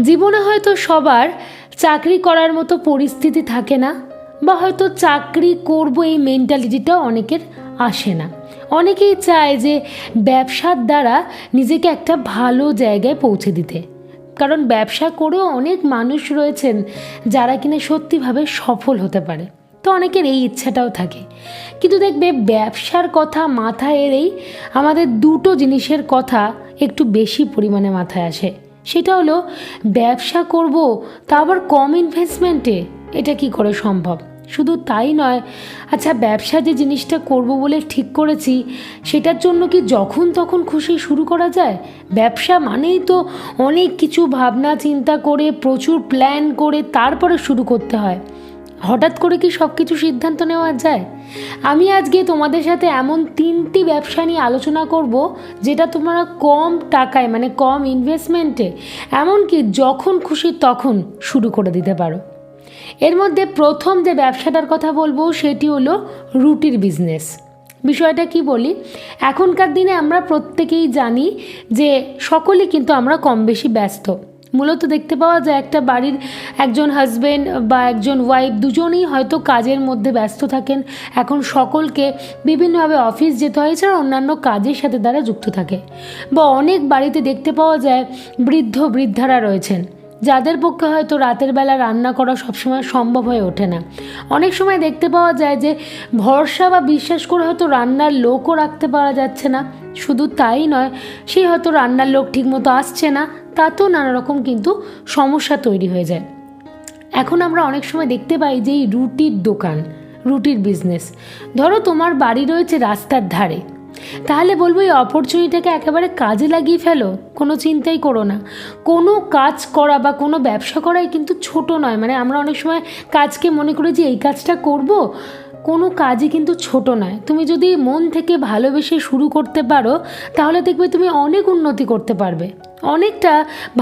জীবনে হয়তো সবার চাকরি করার মতো পরিস্থিতি থাকে না, বা হয়তো চাকরি করব এই মেন্টালিটিটা অনেকের আসে না। অনেকেই চায় যে ব্যবসার দ্বারা নিজেকে একটা ভালো জায়গায় পৌঁছে দিতে, কারণ ব্যবসা করেও অনেক মানুষ রয়েছেন যারা কিনা সত্যিভাবে সফল হতে পারে। তো অনেকের এই ইচ্ছাটাও থাকে, কিন্তু দেখবে ব্যবসার কথা মাথায় এলেই আমাদের দুটো জিনিসের কথা একটু বেশি পরিমাণে মাথায় আসে। সেটা হলো ব্যবসা করব, তা আবার কম ইনভেস্টমেন্টে, এটা কি করে সম্ভব? শুধু তাই নয়, আচ্ছা ব্যবসা যে জিনিসটা করব বলে ঠিক করেছি সেটার জন্য কি যখন তখন খুশি শুরু করা যায়? ব্যবসা মানেই তো অনেক কিছু ভাবনা চিন্তা করে, প্রচুর প্ল্যান করে তারপরে শুরু করতে হয়। হঠাৎ করে কি সব কিছু সিদ্ধান্ত নেওয়া যায়? আমি আজকে তোমাদের সাথে এমন 3টি ব্যবসা নিয়ে আলোচনা করব যেটা তোমরা কম টাকায়, মানে কম ইনভেস্টমেন্টে, এমনকি যখন খুশি তখন শুরু করে দিতে পারো। এর মধ্যে প্রথম যে ব্যবসাটার কথা বলবো সেটি হলো রুটির বিজনেস। বিষয়টা কি বলি, এখনকার দিনে আমরা প্রত্যেকেই জানি যে সকলেই কিন্তু আমরা কম বেশি ব্যস্ত। মূলত দেখতে পাওয়া যায় একটা বাড়ির একজন হাজব্যান্ড বা একজন ওয়াইফ দুজনেই হয়তো কাজের মধ্যে ব্যস্ত থাকেন। এখন সকলকে বিভিন্নভাবে অফিস যেতে হয়, এছাড়া অন্যান্য কাজের সাথে তারা যুক্ত থাকে। বা অনেক বাড়িতে দেখতে পাওয়া যায় বৃদ্ধারা রয়েছেন, যাদের পক্ষে হয়তো রাতের বেলা রান্না করা সবসময় সম্ভব হয়ে ওঠে না। অনেক সময় দেখতে পাওয়া যায় যে ভরসা বা বিশ্বাস করে হয়তো রান্নার লোকও রাখতে পারা যাচ্ছে না। শুধু তাই নয়, সেই হয়তো রান্নার লোক ঠিকমতো আসছে না, তাতেও নানা রকম কিন্তু সমস্যা তৈরি হয়ে যায়। এখন আমরা অনেক সময় দেখতে পাই যে এই রুটির দোকান, রুটির বিজনেস, ধরো তোমার বাড়ি রয়েছে রাস্তার ধারে, তাহলে বলবো এই অপরচুনিটিটাকে একেবারে কাজে লাগিয়ে ফেলো, কোনো চিন্তাই করো না। কোনো কাজ করা বা কোনো ব্যবসা করাই কিন্তু ছোট নয়। মানে আমরা অনেক সময় কাজকে মনে করি যে এই কাজটা করব, কোনো কাজই কিন্তু ছোট নয়। তুমি যদি মন থেকে ভালোবেসে শুরু করতে পারো তাহলে দেখবে তুমি অনেক উন্নতি করতে পারবে, অনেকটা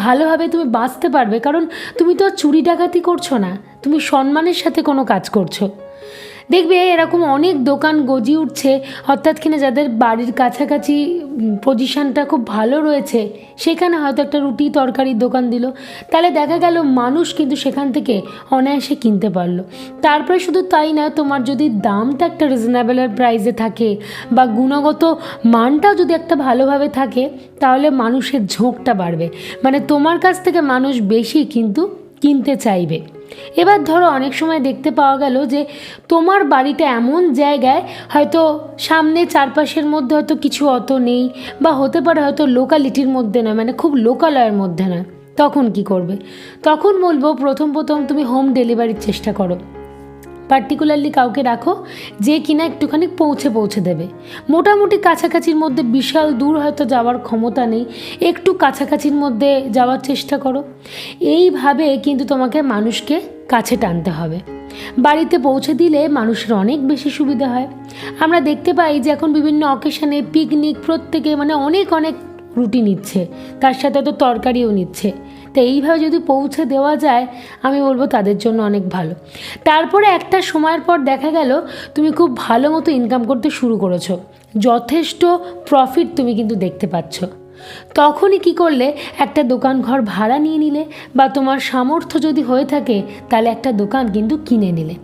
ভালোভাবে তুমি বাঁচতে পারবে। কারণ তুমি তো আর চুরি ডাকাতি করছো না, তুমি সম্মানের সাথে কোনো কাজ করছো। দেখবে এরকম অনেক দোকান গজিয়ে উঠছে, অর্থাৎ কিনা যাদের বাড়ির কাছাকাছি পজিশানটা খুব ভালো রয়েছে, সেখানে হয়তো একটা রুটি তরকারির দোকান দিল, তাহলে দেখা গেল মানুষ কিন্তু সেখান থেকে অনায়াসে কিনতে পারলো। তারপরে শুধু তাই না, তোমার যদি দামটা একটা রিজনেবল প্রাইসে থাকে বা গুণগত মানটাও যদি একটা ভালোভাবে থাকে, তাহলে মানুষের ঝোঁকটা বাড়বে, মানে তোমার কাছ থেকে মানুষ বেশি কিন্তু কিনতে চাইবে। এবার ধরো অনেক সময় দেখতে পাওয়া গেল যে তোমার বাড়িটা এমন জায়গায়, হয়তো সামনে চারপাশের মধ্যে হয়তো কিছু অত নেই, বা হতে পারে হয়তো লোকালিটির মধ্যে নয়, মানে খুব লোকালয়ের মধ্যে নয়। তখন কি করবে? তখন বলবো প্রথম তুমি হোম ডেলিভারির চেষ্টা করো। পার্টিকুলারলি কাউকে রাখো যে কিনা একটুখানি পৌঁছে দেবে। মোটামুটি কাছাকাছির মধ্যে, বিশাল দূর হয়তো যাওয়ার ক্ষমতা নেই, একটু কাছাকাছির মধ্যে যাওয়ার চেষ্টা করো। এইভাবে কিন্তু তোমাকে মানুষকে কাছে টানতে হবে। বাড়িতে পৌঁছে দিলে মানুষের অনেক বেশি সুবিধা হয়। আমরা দেখতে পাই যে এখন বিভিন্ন অকেশনে, পিকনিক, প্রত্যেকে মানে অনেক রুটি নিচ্ছে, তার সাথে তো তরকারিও নিচ্ছে। তো এইভাবে যদি পৌঁছে দেওয়া যায়, আমি বলবো তাদের জন্য অনেক ভালো। তারপরে একটা সময়ের পর দেখা গেল তুমি খুব ভালো মতো ইনকাম করতে শুরু করেছো, যথেষ্ট প্রফিট তুমি কিন্তু দেখতে পাচ্ছ। তখনই কি করলে, একটা দোকান ঘর ভাড়া নিয়ে নিলে, বা তোমার সামর্থ্য যদি হয়ে থাকে তাহলে একটা দোকান কিন্তু কিনে নিলে।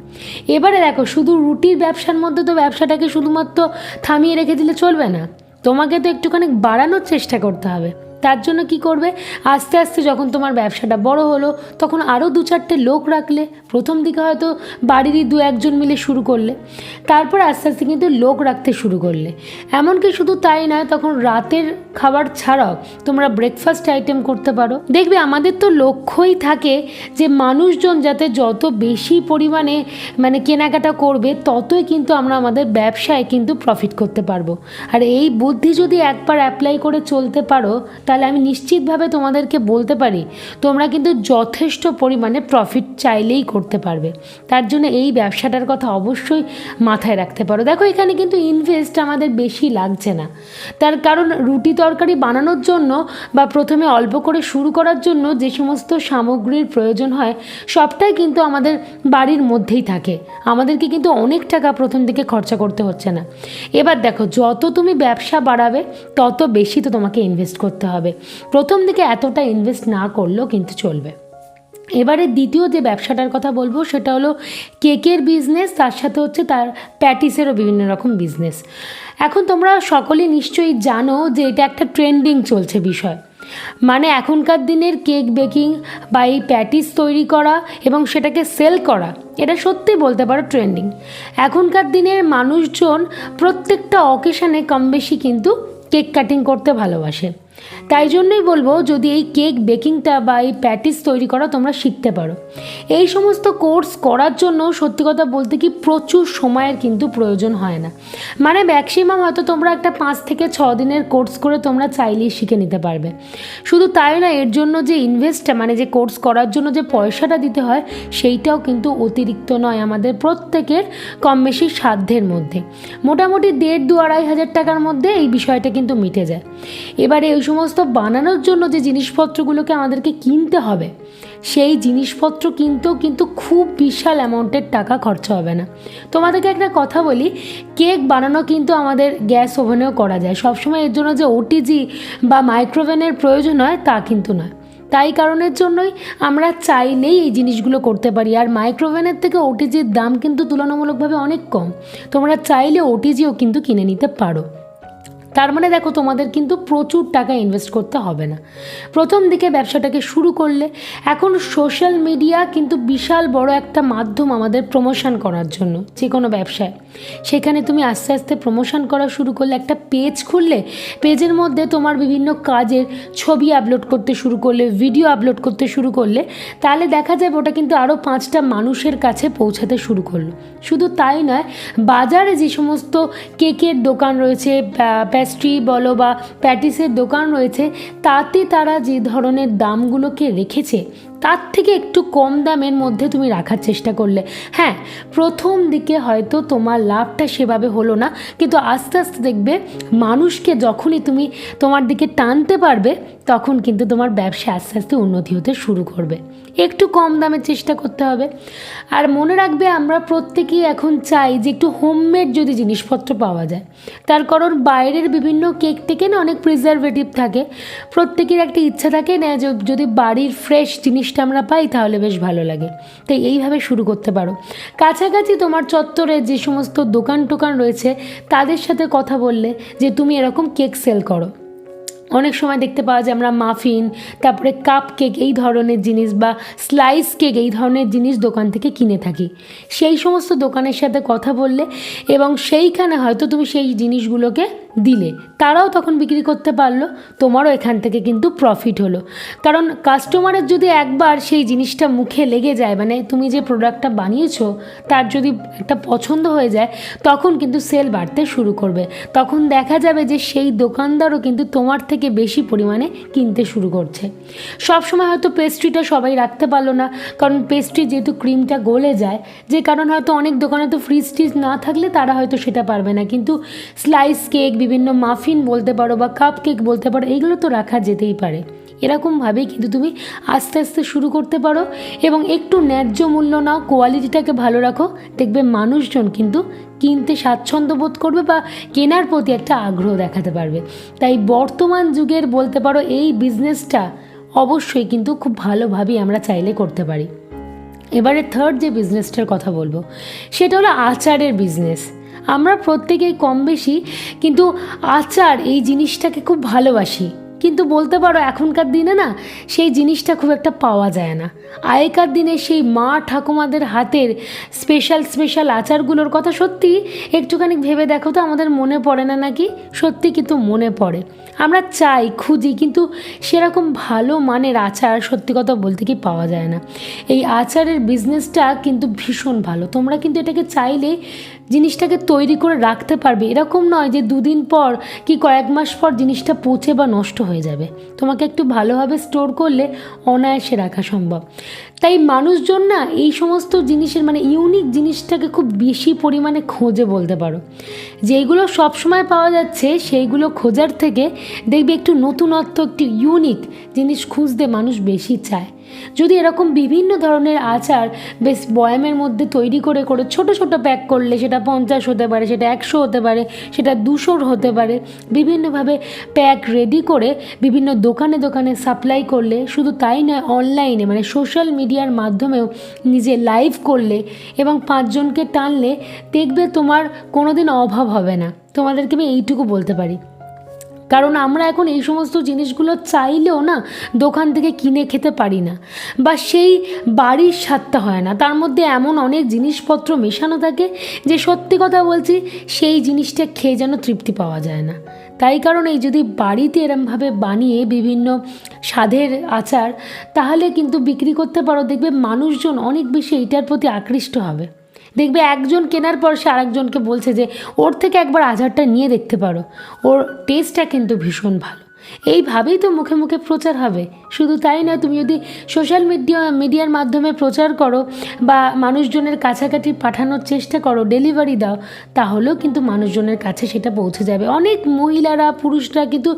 এবারে দেখো, শুধু রুটির ব্যবসার মধ্যে তো ব্যবসাটাকে শুধুমাত্র থামিয়ে রেখে দিলে চলবে না, তোমাকে তো একটুখানি বাড়ানোর চেষ্টা করতে হবে। তার জন্য কি করবে, আস্তে আস্তে যখন তোমার ব্যবসাটা বড় হলো, তখন আরও 2-4টে লোক রাখলে। প্রথম দিকে হয়তো বাড়িরই 2-1জন মিলে শুরু করলে, তারপর আস্তে আস্তে কিন্তু লোক রাখতে শুরু করলে। এমনকি শুধু তাই নয়, তখন রাতের খাবার ছাড়াও তোমরা ব্রেকফাস্ট আইটেম করতে পারো। দেখবে আমাদের তো লক্ষ্যই থাকে যে মানুষজন যাতে যত বেশি পরিমাণে মানে কেনাকাটা করবে, ততই কিন্তু আমরা আমাদের ব্যবসায় কিন্তু প্রফিট করতে পারবো। আর এই বুদ্ধি যদি একবার অ্যাপ্লাই করে চলতে পারো, তাহলে আমি নিশ্চিতভাবে তোমাদেরকে বলতে পারি তোমরা কিন্তু যথেষ্ট পরিমাণে প্রফিট চাইলেই করতে পারবে। তার জন্য এই ব্যবসাটার কথা অবশ্যই মাথায় রাখতে পারো। দেখো এখানে কিন্তু ইনভেস্ট আমাদের বেশি লাগছে না, তার কারণ রুটি তরকারি বানানোর জন্য বা প্রথমে অল্প করে শুরু করার জন্য যে সমস্ত সামগ্রীর প্রয়োজন হয়, সবটাই কিন্তু আমাদের বাড়ির মধ্যেই থাকে। আমাদেরকে কিন্তু অনেক টাকা প্রথম দিকে খরচা করতে হচ্ছে না। এবার দেখো, যত তুমি ব্যবসা বাড়াবে তত বেশি তো তোমাকে ইনভেস্ট করতে হবে। হবে। প্রথম দিকে এতটা ইনভেস্ট না করলেও কিন্তু চলবে। এবারে দ্বিতীয় যে ব্যবসাটার কথা বলবো সেটা হলো কেকের বিজনেস, তার সাথে হচ্ছে তার প্যাটিসেরও বিভিন্ন রকম বিজনেস। এখন তোমরা সকলেই নিশ্চয়ই জানো যে এটা একটা ট্রেন্ডিং চলছে বিষয়। মানে এখনকার দিনের কেক বেকিং বা এই প্যাটিস তৈরি করা এবং সেটাকে সেল করা, এটা সত্যি বলতে পারো ট্রেন্ডিং। এখনকার দিনের মানুষজন প্রত্যেকটা অকেশানে কম বেশি কিন্তু কেক কাটিং করতে ভালোবাসে। তাই জন্যই বলবো, যদি এই কেক বেকিংটা বা এই প্যাটিস তৈরি করা তোমরা শিখতে পারো। এই সমস্ত কোর্স করার জন্য সত্যি কথা বলতে কি প্রচুর সময়ের কিন্তু প্রয়োজন হয় না। মানে ম্যাক্সিমাম হয়তো তোমরা একটা 5 থেকে 6 দিনের কোর্স করে তোমরা চাইলেই শিখে নিতে পারবে। শুধু তাই না, এর জন্য যে ইনভেস্টটা মানে যে কোর্স করার জন্য যে পয়সাটা দিতে হয় সেইটাও কিন্তু অতিরিক্ত নয়, আমাদের প্রত্যেকের কম বেশি সাধ্যের মধ্যে। মোটামুটি 1,500-2,500 টাকার মধ্যে এই বিষয়টা কিন্তু মিটে যায়। এবারে এই সমস্ত বানানোর জন্য যে জিনিসপত্রগুলোকে আমাদেরকে কিনতে হবে, সেই জিনিসপত্র কিন্তু খুব বিশাল অ্যামাউন্টের টাকা খরচা হবে না। তোমাদেরকে একটা কথা বলি, কেক বানানো কিন্তু আমাদের গ্যাস ওভেনেও করা যায়। সবসময় এর জন্য যে ওটিজি বা মাইক্রোওভেনের প্রয়োজন হয় তা কিন্তু নয়। তাই কারণের জন্যই আমরা চাইলেই এই জিনিসগুলো করতে পারি। আর মাইক্রোওভেনের থেকে ওটিজির দাম কিন্তু তুলনামূলকভাবে অনেক কম। তোমরা চাইলে ওটিজিও কিন্তু কিনে নিতে পারো। তার মানে দেখো, তোমাদের কিন্তু প্রচুর টাকা ইনভেস্ট করতে হবে না প্রথম দিকে ব্যবসাটাকে শুরু করলে। এখন সোশ্যাল মিডিয়া কিন্তু বিশাল বড় একটা মাধ্যম আমাদের প্রমোশন করার জন্য যে কোনো ব্যবসায়। সেখানে তুমি আস্তে আস্তে প্রমোশন করা শুরু করলে, একটা পেজ খুললে, পেজের মধ্যে তোমার বিভিন্ন কাজের ছবি আপলোড করতে শুরু করলে, ভিডিও আপলোড করতে শুরু করলে, তাহলে দেখা যাবে ওটা কিন্তু আরও 5টা মানুষের কাছে পৌঁছাতে শুরু করলো। শুধু তাই নয়, বাজারে যে সমস্ত কেকের দোকান রয়েছে, পেস্ট্রি বলো বা প্যাটিসের দোকান রয়েছে, তাতে তারা যে ধরনের দামগুলোকে রেখেছে তার থেকে একটু কম দামের মধ্যে তুমি রাখার চেষ্টা করলে, হ্যাঁ, প্রথম দিকে হয়তো তোমার লাভটা সেভাবে হলো না, কিন্তু আস্তে আস্তে দেখবে মানুষকে যখনই তুমি তোমার দিকে টানতে পারবে, তখন কিন্তু তোমার ব্যবসা আস্তে আস্তে উন্নতি হতে শুরু করবে। একটু কম দামের চেষ্টা করতে হবে। আর মনে রাখবে, আমরা প্রত্যেকেই এখন চাই যে একটু হোমমেড যদি জিনিসপত্র পাওয়া যায়। তার কারণ বাইরের বিভিন্ন কেক থেকে না অনেক প্রিজারভেটিভ থাকে। প্রত্যেকের একটা ইচ্ছা থাকে না, যদি বাড়ির ফ্রেশ জিনিসটা আমরা পাই তাহলে বেশ ভালো লাগে। তাই এইভাবে শুরু করতে পারো। কাছাকাছি তোমার চত্বরে যে সমস্ত দোকান টোকান রয়েছে তাদের সাথে কথা বললে যে তুমি এরকম কেক সেল করো। অনেক সময় দেখতে পাওয়া যায় আমরা মাফিন, তারপরে কাপ কেক এই ধরনের জিনিস বা স্লাইস কেক এই ধরনের জিনিস দোকান থেকে কিনে থাকি। সেই সমস্ত দোকানের সাথে কথা বললে এবং সেইখানে হয়তো তুমি সেই জিনিসগুলোকে দিলে, তারাও তখন বিক্রি করতে পারলো, তোমারও এখান থেকে কিন্তু প্রফিট হলো। কারণ কাস্টমারের যদি একবার সেই জিনিসটা মুখে লেগে যায়, মানে তুমি যে প্রোডাক্টটা বানিয়েছো তার যদি একটা পছন্দ হয়ে যায়, তখন কিন্তু সেল বাড়তে শুরু করবে। তখন দেখা যাবে যে সেই দোকানদারও কিন্তু তোমার থেকে বেশি পরিমাণে কিনতে শুরু করছে। সবসময় হয়তো পেস্ট্রিটা সবাই রাখতে পারলো না, কারণ পেস্ট্রি যেহেতু ক্রিমটা গলে যায়, যে কারণ হয়তো অনেক দোকানে তো ফ্রিজ টিজ না থাকলে তারা হয়তো সেটা পারবে না। কিন্তু স্লাইস কেক, বিভিন্ন মাফিন বলতে পারো বা কাপ কেক বলতে পারো, এইগুলো তো রাখা যেতেই পারে। এরকমভাবেই কিন্তু তুমি আস্তে আস্তে শুরু করতে পারো এবং একটু ন্যায্য মূল্য নাও, কোয়ালিটিটাকে ভালো রাখো, দেখবে মানুষজন কিন্তু কিনতে স্বাচ্ছন্দ্য বোধ করবে বা কেনার প্রতি একটা আগ্রহ দেখাতে পারবে। তাই বর্তমান যুগের বলতে পারো এই বিজনেসটা অবশ্যই কিন্তু খুব ভালোভাবেই আমরা চাইলে করতে পারি। এবারে থার্ড যে বিজনেসটার কথা বলবো সেটা হলো আচারের বিজনেস। আমরা প্রত্যেকেই কম বেশি কিন্তু আচার এই জিনিসটাকে খুব ভালোবাসি, কিন্তু বলতে পারো এখনকার দিনে না সেই জিনিসটা খুব একটা পাওয়া যায় না। আগেকার দিনে সেই মা ঠাকুমাদের হাতের স্পেশাল আচারগুলোর কথা সত্যি একটুখানি ভেবে দেখো তো, আমাদের মনে পড়ে না নাকি? সত্যি কিন্তু মনে পড়ে। আমরা চাই, খুঁজি, কিন্তু সেরকম ভালো মানের আচার সত্যি কথা বলতে কি পাওয়া যায় না। এই আচারের বিজনেসটা কিন্তু ভীষণ ভালো। তোমরা কিন্তু এটাকে চাইলে জিনিসটাকে তৈরি করে রাখতে পারবে। এরকম নয় যে 2 দিন পর কি কয়েক মাস পর জিনিসটা পচে বা নষ্ট হয়ে যাবে। তোমাকে একটু ভালোভাবে স্টোর করলে অনায়াসে রাখা সম্ভব। তাই মানুষজন না এই সমস্ত জিনিসের মানে ইউনিক জিনিসটাকে খুব বেশি পরিমাণে খোঁজে বলতে পারো। যেইগুলো সবসময় পাওয়া যাচ্ছে সেইগুলো খোঁজার থেকে দেখবে একটু নতুনত্ব, একটু ইউনিক জিনিস খুঁজতে মানুষ বেশি চায়। যদি এরকম বিভিন্ন ধরনের আচার বেশ বয়ামের মধ্যে তৈরি করে করে ছোট ছোট প্যাক করলে, সেটা 50 হতে পারে, সেটা 100 হতে পারে, সেটা 200 হতে পারে, বিভিন্নভাবে প্যাক রেডি করে বিভিন্ন দোকানে দোকানে সাপ্লাই করলে, শুধু তাই নয় অনলাইনে মানে সোশ্যাল মিডিয়ার মাধ্যমেও নিজে লাইভ করলে এবং 5 জনকে টানলে দেখবে তোমার কোনো দিন অভাব হবে না। তোমাদেরকে আমি এইটুকু বলতে পারি। কারণ আমরা এখন এই সমস্ত জিনিসগুলো চাইলেও না দোকান থেকে কিনে খেতে পারি না, বা সেই বাড়ির স্বাদটা হয় না। তার মধ্যে এমন অনেক জিনিসপত্র মেশানো থাকে যে সত্যি কথা বলছি সেই জিনিসটা খেয়ে যেন তৃপ্তি পাওয়া যায় না। তাই কারণেই যদি বাড়িতে এরমভাবে বানিয়ে বিভিন্ন স্বাদের আচার তাহলে কিন্তু বিক্রি করতে পারো, দেখবে মানুষজন অনেক বেশি এইটার প্রতি আকৃষ্ট হবে। দেখবে একজন কেনার পর সে আরেকজনকে বলছে যে ওর থেকে একবার আচারটা নিয়ে দেখতে পারো, ওর টেস্টটা কিন্তু ভীষণ ভালো। এইভাবেই তো মুখে মুখে প্রচার হবে। শুধু তাই না, তুমি যদি সোশ্যাল মিডিয়ার মাধ্যমে প্রচার করো বা মানুষজনের কাছাকাছি পাঠানোর চেষ্টা করো, ডেলিভারি দাও, তাহলেও কিন্তু মানুষজনের কাছে সেটা পৌঁছে যাবে। অনেক মহিলারা, পুরুষরা কিন্তু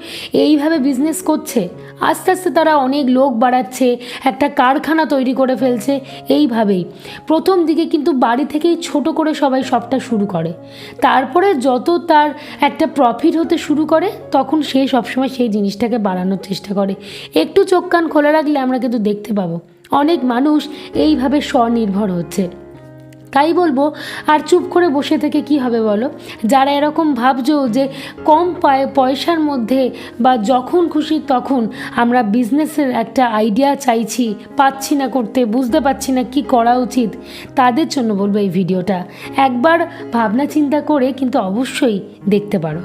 এইভাবে বিজনেস করছে। আস্তে আস্তে তারা অনেক লোক বাড়াচ্ছে, একটা কারখানা তৈরি করে ফেলছে। এইভাবেই প্রথম দিকে কিন্তু বাড়ি থেকেই ছোট করে সবাই সবটা শুরু করে, তারপরে যত তার একটা প্রফিট হতে শুরু করে তখন সে সবসময় সেই জিনিসটাকে বাড়ানোর চেষ্টা করে। একটু চোখ কান খোলা রাখলে আমরা কিন্তু দেখতে পাবো অনেক মানুষ এইভাবে স্বনির্ভর হচ্ছে। তাই বলবো, আর চুপ করে বসে থেকে কি হবে বলো? যারা এরকম ভাবছো যে কম পয়সার মধ্যে বা যখন খুশি তখন আমরা বিজনেসের একটা আইডিয়া চাইছি, পাচ্ছি না করতে, বুঝতে পারছি না কি করা উচিত, তাদের জন্য বলবো এই ভিডিওটা একবার ভাবনা চিন্তা করে কিন্তু অবশ্যই দেখতে পারো।